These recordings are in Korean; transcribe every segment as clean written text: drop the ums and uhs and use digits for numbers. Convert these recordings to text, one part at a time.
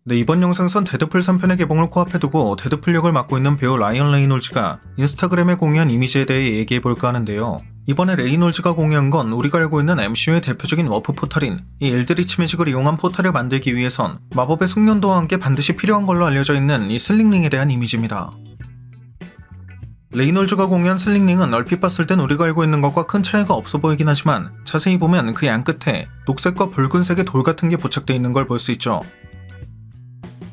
네, 이번 영상선 데드풀 3편의 개봉을 코앞에 두고 데드풀 역을 맡고 있는 배우 라이언 레이놀즈가 인스타그램에 공유한 이미지에 대해 얘기해볼까 하는데요. 이번에 레이놀즈가 공유한 건 우리가 알고 있는 MCU의 대표적인 워프 포탈인 이 엘드리치 매직을 이용한 포탈을 만들기 위해선 마법의 숙련도와 함께 반드시 필요한 걸로 알려져 있는 이 슬링링에 대한 이미지입니다. 레이놀즈가 공유한 슬링링은 얼핏 봤을 땐 우리가 알고 있는 것과 큰 차이가 없어 보이긴 하지만 자세히 보면 그 양 끝에 녹색과 붉은색의 돌 같은 게 부착되어 있는 걸 볼 수 있죠.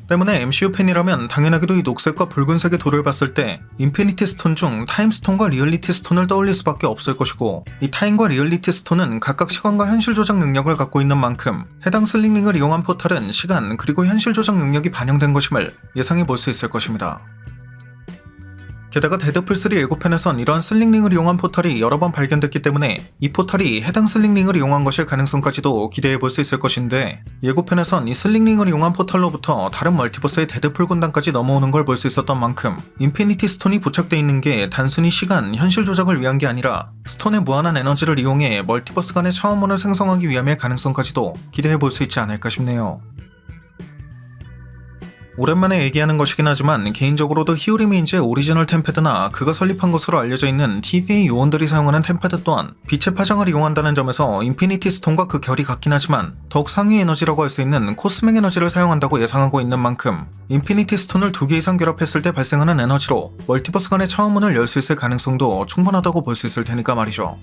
때문에 MCU 팬이라면 당연하게도 이 녹색과 붉은색의 돌을 봤을 때 인피니티 스톤 중 타임 스톤과 리얼리티 스톤을 떠올릴 수밖에 없을 것이고, 이 타임과 리얼리티 스톤은 각각 시간과 현실 조작 능력을 갖고 있는 만큼 해당 슬링링을 이용한 포탈은 시간 그리고 현실 조작 능력이 반영된 것임을 예상해 볼 수 있을 것입니다. 게다가 데드풀 3 예고편에선 이러한 슬링링을 이용한 포탈이 여러 번 발견됐기 때문에 이 포탈이 해당 슬링링을 이용한 것일 가능성까지도 기대해 볼 수 있을 것인데, 예고편에선 이 슬링링을 이용한 포탈로부터 다른 멀티버스의 데드풀 군단까지 넘어오는 걸 볼 수 있었던 만큼 인피니티 스톤이 부착되어 있는 게 단순히 시간, 현실 조작을 위한 게 아니라 스톤의 무한한 에너지를 이용해 멀티버스 간의 차원문을 생성하기 위함의 가능성까지도 기대해 볼 수 있지 않을까 싶네요. 오랜만에 얘기하는 것이긴 하지만 개인적으로도 히오리미인즈의 오리지널 템패드나 그가 설립한 것으로 알려져 있는 TVA 요원들이 사용하는 템패드 또한 빛의 파장을 이용한다는 점에서 인피니티 스톤과 그 결이 같긴 하지만 더욱 상위 에너지라고 할 수 있는 코스믹 에너지를 사용한다고 예상하고 있는 만큼 인피니티 스톤을 2개 이상 결합했을 때 발생하는 에너지로 멀티버스 간의 차원문을 열 수 있을 가능성도 충분하다고 볼 수 있을 테니까 말이죠.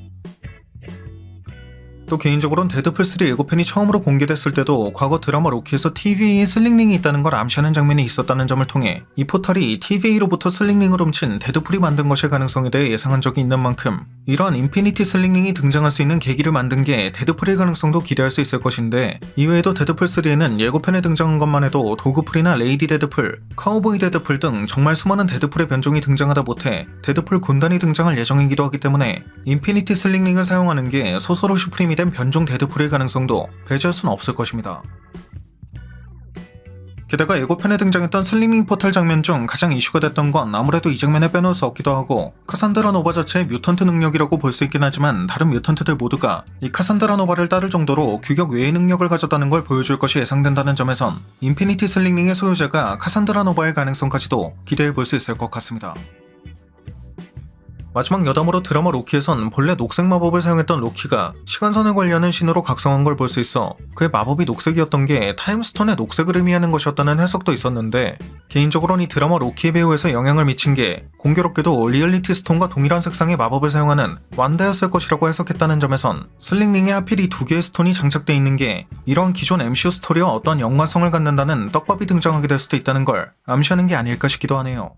또 개인적으로는 데드풀 3 예고편이 처음으로 공개됐을 때도 과거 드라마 로키에서 TVA에 슬링링이 있다는 걸 암시하는 장면이 있었다는 점을 통해 이 포탈이 TVA로부터 슬링링을 훔친 데드풀이 만든 것일 가능성에 대해 예상한 적이 있는 만큼 이러한 인피니티 슬링링이 등장할 수 있는 계기를 만든 게 데드풀일 가능성도 기대할 수 있을 것인데, 이외에도 데드풀 3에는 예고편에 등장한 것만 해도 도그풀이나 레이디 데드풀, 카우보이 데드풀 등 정말 수많은 데드풀의 변종이 등장하다 못해 데드풀 군단이 등장할 예정이기도 하기 때문에 인피니티 슬링링을 사용하는 게 소서로 슈프림이 된 변종 데드풀일 가능성도 배제할 수는 없을 것입니다. 게다가 예고편에 등장했던 슬링링 포탈 장면 중 가장 이슈가 됐던 건 아무래도 이 장면에 빼놓을 수 없기도 하고, 카산드라 노바 자체의 뮤턴트 능력이라고 볼 수 있긴 하지만 다른 뮤턴트들 모두가 이 카산드라 노바를 따를 정도로 규격 외의 능력을 가졌다는 걸 보여줄 것이 예상된다는 점에선 인피니티 슬링링의 소유자가 카산드라 노바일 가능성까지도 기대해 볼 수 있을 것 같습니다. 마지막 여담으로 드라마 로키에선 본래 녹색 마법을 사용했던 로키가 시간선을 관리하는 신으로 각성한 걸 볼 수 있어 그의 마법이 녹색이었던 게 타임스톤의 녹색을 의미하는 것이었다는 해석도 있었는데, 개인적으로는 이 드라마 로키의 배우에서 영향을 미친 게 공교롭게도 리얼리티 스톤과 동일한 색상의 마법을 사용하는 완다였을 것이라고 해석했다는 점에선 슬링링에 하필 이 두 개의 스톤이 장착되어 있는 게 이런 기존 MCU 스토리와 어떤 연관성을 갖는다는 떡밥이 등장하게 될 수도 있다는 걸 암시하는 게 아닐까 싶기도 하네요.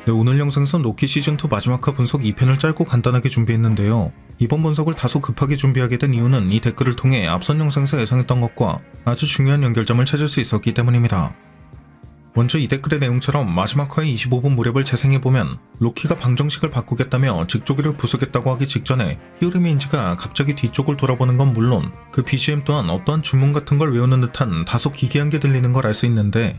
네, 오늘 영상에선 로키 시즌2 마지막화 분석 2편을 짧고 간단하게 준비했는데요. 이번 분석을 다소 급하게 준비하게 된 이유는 이 댓글을 통해 앞선 영상에서 예상했던 것과 아주 중요한 연결점을 찾을 수 있었기 때문입니다. 먼저 이 댓글의 내용처럼 마지막화의 25분 무렵을 재생해보면 로키가 방정식을 바꾸겠다며 직조기를 부수겠다고 하기 직전에 히오리미인즈가 갑자기 뒤쪽을 돌아보는 건 물론 그 BGM 또한 어떠한 주문 같은 걸 외우는 듯한 다소 기괴한 게 들리는 걸 알 수 있는데,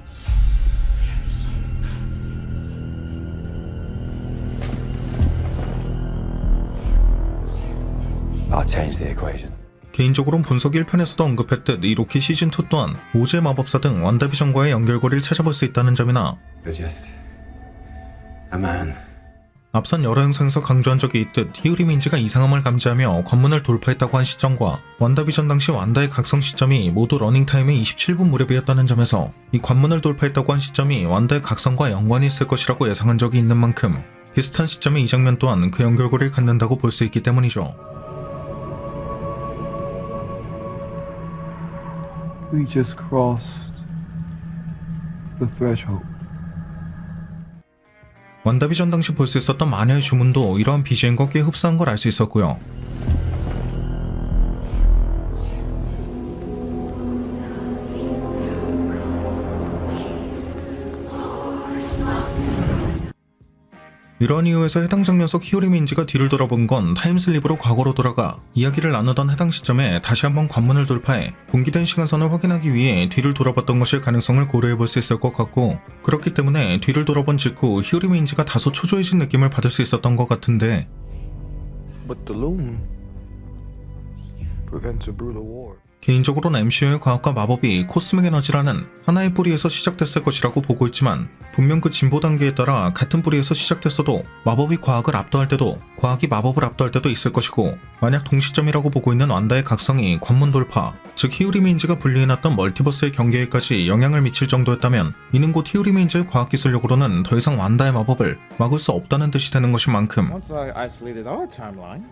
I'll change the equation. 개인적으로는 분석 1편에서도 언급했듯 이 로키 시즌2 또한 오즈의 마법사 등 완다비전과의 연결고리를 찾아볼 수 있다는 점이나, You're just a man. 앞선 여러 영상에서 강조한 적이 있듯 히오리민즈가 이상함을 감지하며 관문을 돌파했다고 한 시점과 완다비전 당시 완다의 각성 시점이 모두 러닝타임의 27분 무렵이었다는 점에서 이 관문을 돌파했다고 한 시점이 완다의 각성과 연관이 있을 것이라고 예상한 적이 있는 만큼 비슷한 시점의 이 장면 또한 그 연결고리를 갖는다고 볼 수 있기 때문이죠. We just crossed the threshold. 완다비전 당시 볼 수 있었던 마녀의 주문도 이러한 BGM과 꽤 흡사한 걸 알 수 있었고요. 이러한 이유에서 해당 장면 속 히오리미인지가 뒤를 돌아본 건 타임슬립으로 과거로 돌아가 이야기를 나누던 해당 시점에 다시 한번 관문을 돌파해 분기된 시간선을 확인하기 위해 뒤를 돌아봤던 것일 가능성을 고려해볼 수 있을 것 같고, 그렇기 때문에 뒤를 돌아본 직후 히오리미인지가 다소 초조해진 느낌을 받을 수 있었던 것 같은데, But the loom prevents a brutal war. 개인적으로는 MCU의 과학과 마법이 코스믹 에너지라는 하나의 뿌리에서 시작됐을 것이라고 보고 있지만 분명 그 진보 단계에 따라 같은 뿌리에서 시작됐어도 마법이 과학을 압도할 때도 과학이 마법을 압도할 때도 있을 것이고 만약 동시점이라고 보고 있는 완다의 각성이 관문 돌파, 즉 히우리메인즈가 분리해놨던 멀티버스의 경계에까지 영향을 미칠 정도였다면 이는 곧 히우리메인즈의 과학기술력으로는 더 이상 완다의 마법을 막을 수 없다는 뜻이 되는 것인 만큼 Once I isolated our timeline,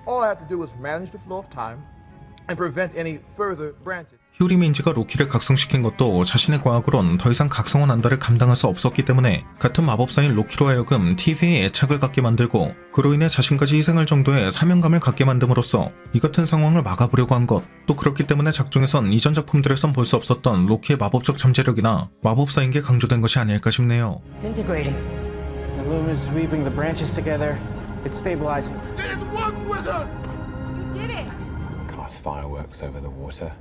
All I have to do is manage the flow of time and prevent any further branches. 히우리메인즈가 로키를 각성시킨 것도 자신의 과학으론 더 이상 각성한 안다를 감당할 수 없었기 때문에 같은 마법사인 로키로 하여금 TV에 애착을 갖게 만들고 그로 인해 자신까지 희생할 정도의 사명감을 갖게 만듦으로써 이 같은 상황을 막아보려고 한 것, 또 그렇기 때문에 작중에선 이전 작품들에선 볼 수 없었던 로키의 마법적 잠재력이나 마법사인 게 강조된 것이 아닐까 싶네요. Disintegrating. the loom is weaving the branches together. It's stabilizing. You did it! Cast fireworks over the water.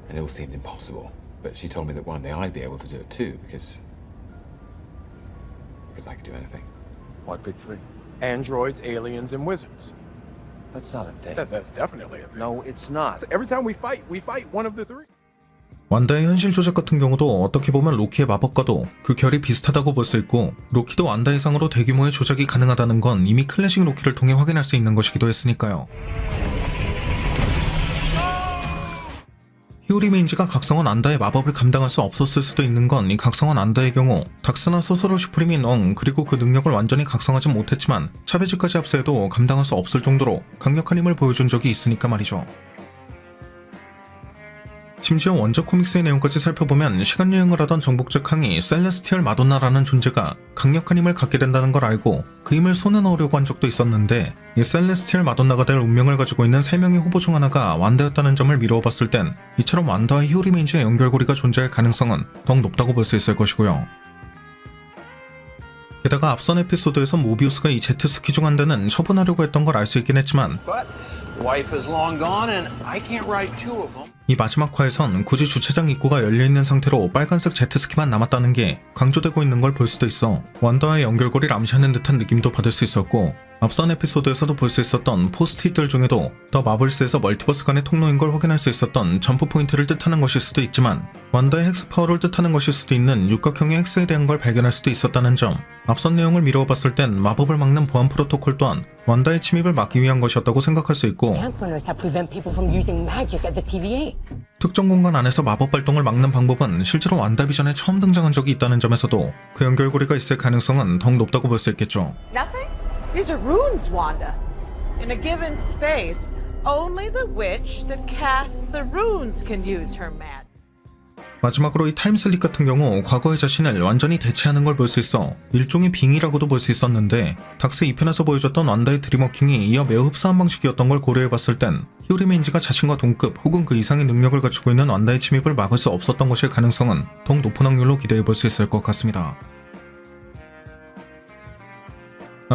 And it all seemed impossible. But she told me that one day I'd be able to do it too, because I could do anything. What big three? Androids, aliens, and wizards. That's not a thing. That's definitely a thing. No, it's not. Every time we fight one of the three. 완다의 현실 조작 같은 경우도 어떻게 보면 로키의 마법과도 그 결이 비슷하다고 볼 수 있고 로키도 완다 이상으로 대규모의 조작이 가능하다는 건 이미 클래식 로키를 통해 확인할 수 있는 것이기도 했으니까요. 히우리메인즈가 각성한 안다의 마법을 감당할 수 없었을 수도 있는 건 이 각성한 안다의 경우 닥스나 소서로 슈프림인 그리고 그 능력을 완전히 각성하지 못했지만 차베즈까지 합세해도 감당할 수 없을 정도로 강력한 힘을 보여준 적이 있으니까 말이죠. 심지어 원작 코믹스의 내용까지 살펴보면 시간여행을 하던 정복자 캉이 셀레스티얼 마돈나라는 존재가 강력한 힘을 갖게 된다는 걸 알고 그 힘을 손에 넣으려고 한 적도 있었는데 이 셀레스티얼 마돈나가 될 운명을 가지고 있는 3명의 후보 중 하나가 완다였다는 점을 미루어 봤을 땐 이처럼 완다와 히우리메인즈의 연결고리가 존재할 가능성은 더욱 높다고 볼 수 있을 것이고요. 게다가 앞선 에피소드에서 모비우스가 이 제트스키 중 한 대는 처분하려고 했던 걸 알 수 있긴 했지만 But wife is long gone and I can't ride two of them. 이 마지막 화에선 굳이 주차장 입구가 열려있는 상태로 빨간색 제트스키만 남았다는 게 강조되고 있는 걸 볼 수도 있어 완다와의 연결고리를 암시하는 듯한 느낌도 받을 수 있었고 앞선 에피소드에서도 볼 수 있었던 포스트잇들 중에도 더 마블스에서 멀티버스 간의 통로인 걸 확인할 수 있었던 점프 포인트를 뜻하는 것일 수도 있지만 완다의 헥스 파워를 뜻하는 것일 수도 있는 육각형의 헥스에 대한 걸 발견할 수도 있었다는 점, 앞선 내용을 미루어 봤을 땐 마법을 막는 보안 프로토콜 또한 완다의 침입을 막기 위한 것이었다고 생각할 수 있고 Handprinters that prevent people from using magic at the TVA. 특정 공간 안에서 마법 발동을 막는 방법은 실제로 완다비전에 처음 등장한 적이 있다는 점에서도 그 연결고리가 있을 가능성은 더욱 높다고 볼 수 있겠죠. Nothing? These are runes, Wanda. In a given space, only the witch that casts the runes can use her magic. 마지막으로 이 타임슬립 같은 경우 과거의 자신을 완전히 대체하는 걸 볼 수 있어 일종의 빙의라고도 볼 수 있었는데 닥스 2편에서 보여줬던 완다의 드림워킹이 이어 매우 흡사한 방식이었던 걸 고려해봤을 땐 히우리메인즈가 자신과 동급 혹은 그 이상의 능력을 갖추고 있는 완다의 침입을 막을 수 없었던 것일 가능성은 더욱 높은 확률로 기대해볼 수 있을 것 같습니다.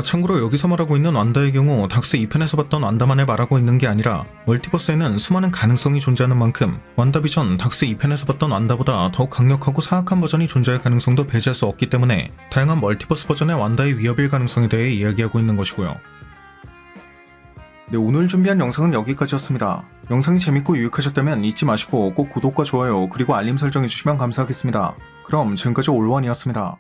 참고로 여기서 말하고 있는 완다의 경우 닥스 2편에서 봤던 완다만을 말하고 있는 게 아니라 멀티버스에는 수많은 가능성이 존재하는 만큼 완다비전 닥스 2편에서 봤던 완다보다 더욱 강력하고 사악한 버전이 존재할 가능성도 배제할 수 없기 때문에 다양한 멀티버스 버전의 완다의 위협일 가능성에 대해 이야기하고 있는 것이고요. 네, 오늘 준비한 영상은 여기까지였습니다. 영상이 재밌고 유익하셨다면 잊지 마시고 꼭 구독과 좋아요 그리고 알림 설정해주시면 감사하겠습니다. 그럼 지금까지 올원이었습니다.